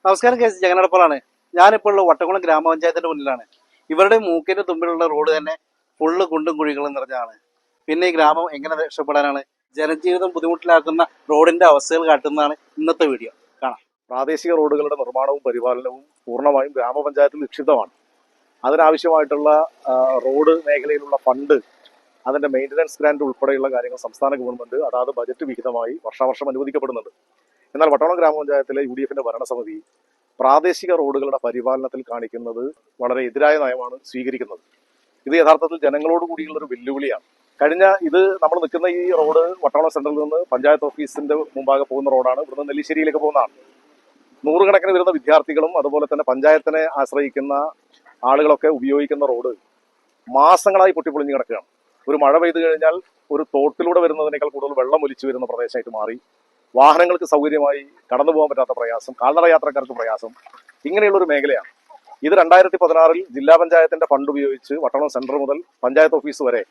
നമസ്കാരം, K C ജഗന്നടപ്പളാണ്. ഞാനിപ്പോൾ ഉള്ള വട്ടക്കുളം ഗ്രാമപഞ്ചായത്തിന്റെ മുന്നിലാണ്. ഇവരുടെ മൂക്കിന്റെ തുമ്പിലുള്ള റോഡ് തന്നെ ഫുള്ള് കുണ്ടും കുഴികളും നിറഞ്ഞതാണ്. പിന്നെ ഈ ഗ്രാമം എങ്ങനെ രക്ഷപ്പെടാനാണ്? ജനജീവിതം ബുദ്ധിമുട്ടിലാക്കുന്ന റോഡിന്റെ അവസ്ഥകൾ കാട്ടുന്നതാണ് ഇന്നത്തെ വീഡിയോ. കാണാം. പ്രാദേശിക റോഡുകളുടെ നിർമ്മാണവും പരിപാലനവും പൂർണ്ണമായും ഗ്രാമപഞ്ചായത്തിൽ നിക്ഷിപ്തമാണ്. അതിനാവശ്യമായിട്ടുള്ള റോഡ് മേഖലയിലുള്ള ഫണ്ട്, അതിന്റെ മെയിൻ്റനൻസ് ഗ്രാന്റ് ഉൾപ്പെടെയുള്ള കാര്യങ്ങൾ സംസ്ഥാന ഗവൺമെന്റ് അതാത് ബജറ്റ് വിഹിതമായി വർഷാവർഷം അനുവദിക്കപ്പെടുന്നുണ്ട്. എന്നാൽ വട്ടവടം ഗ്രാമപഞ്ചായത്തിലെ UDFന്റെ ഭരണസമിതി പ്രാദേശിക റോഡുകളുടെ പരിപാലനത്തിൽ കാണിക്കുന്നത് വളരെ എതിരായ നയമാണ് സ്വീകരിക്കുന്നത്. ഇത് യഥാർത്ഥത്തിൽ ജനങ്ങളോട് കൂടിയുള്ള ഒരു വെല്ലുവിളിയാണ്. ഇത് നമ്മൾ നിൽക്കുന്ന ഈ റോഡ് വട്ടവടം സെന്ററിൽ നിന്ന് പഞ്ചായത്ത് ഓഫീസിന്റെ മുമ്പാകെ പോകുന്ന റോഡാണ്. ഇവിടുന്ന് നെല്ലിശ്ശേരിയിലേക്ക് പോകുന്നതാണ്. നൂറുകണക്കിന് വരുന്ന വിദ്യാർത്ഥികളും അതുപോലെ തന്നെ പഞ്ചായത്തിനെ ആശ്രയിക്കുന്ന ആളുകളൊക്കെ ഉപയോഗിക്കുന്ന റോഡ് മാസങ്ങളായി പൊട്ടിപ്പൊളിഞ്ഞ് കിടക്കുകയാണ്. ഒരു മഴ പെയ്തു കഴിഞ്ഞാൽ ഒരു തോട്ടിലൂടെ വരുന്നതിനേക്കാൾ കൂടുതൽ വെള്ളം ഒലിച്ചു വരുന്ന പ്രദേശമായിട്ട് മാറി. വാഹനങ്ങൾക്ക് സൗകര്യമായി കടന്നു പോകാൻ പറ്റാത്ത പ്രയാസം, കാൽനട യാത്രക്കാർക്ക് പ്രയാസം, ഇങ്ങനെയുള്ള ഒരു മേഖലയാണ്. ഇത് 2016 ജില്ലാ പഞ്ചായത്തിന്റെ ഫണ്ട് ഉപയോഗിച്ച് വട്ടവടം സെന്റർ മുതൽ പഞ്ചായത്ത് ഓഫീസ് വരെ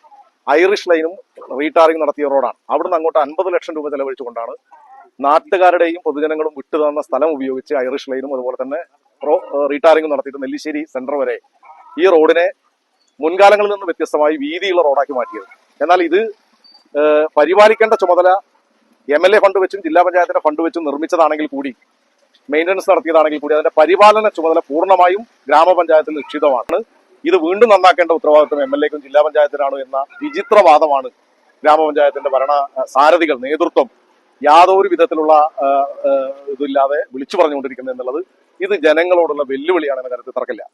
ഐറിഷ് ലൈനും റീടാറിംഗ് നടത്തിയ റോഡാണ്. അവിടുന്ന് അങ്ങോട്ട് 50 ലക്ഷം രൂപ ചെലവഴിച്ചുകൊണ്ടാണ് നാട്ടുകാരുടെയും പൊതുജനങ്ങളും വിട്ടുതന്ന സ്ഥലം ഉപയോഗിച്ച് ഐറിഷ് ലൈനും അതുപോലെ തന്നെ റീടാറിംഗും നടത്തിയിട്ട് നെല്ലിശ്ശേരി സെന്റർ വരെ ഈ റോഡിനെ മുൻകാലങ്ങളിൽ നിന്ന് വ്യത്യസ്തമായി വീതിയുള്ള റോഡാക്കി മാറ്റിയത്. എന്നാൽ ഇത് പരിപാലിക്കേണ്ട ചുമതല MLA ഫണ്ട് വെച്ചും ജില്ലാ പഞ്ചായത്തിന്റെ ഫണ്ട് വെച്ചും നിർമ്മിച്ചതാണെങ്കിൽ കൂടി, മെയിൻ്റനൻസ് നടത്തിയതാണെങ്കിൽ കൂടി, അതിന്റെ പരിപാലന ചുമതല പൂർണ്ണമായും ഗ്രാമപഞ്ചായത്തിൽ നിക്ഷിപ്തമാണ്. ഇത് വീണ്ടും നന്നാക്കേണ്ട ഉത്തരവാദിത്വം MLAക്കും ജില്ലാ പഞ്ചായത്തിനാണ് എന്ന വിചിത്രവാദമാണ് ഗ്രാമപഞ്ചായത്തിന്റെ ഭരണ സാരഥികൾ, നേതൃത്വം യാതൊരു വിധത്തിലുള്ള ഇതില്ലാതെ വിളിച്ചു പറഞ്ഞുകൊണ്ടിരിക്കുന്നത് എന്നുള്ളത് ഇത് ജനങ്ങളോടുള്ള വെല്ലുവിളിയാണെന്ന കാര്യത്തിൽ തർക്കമില്ല.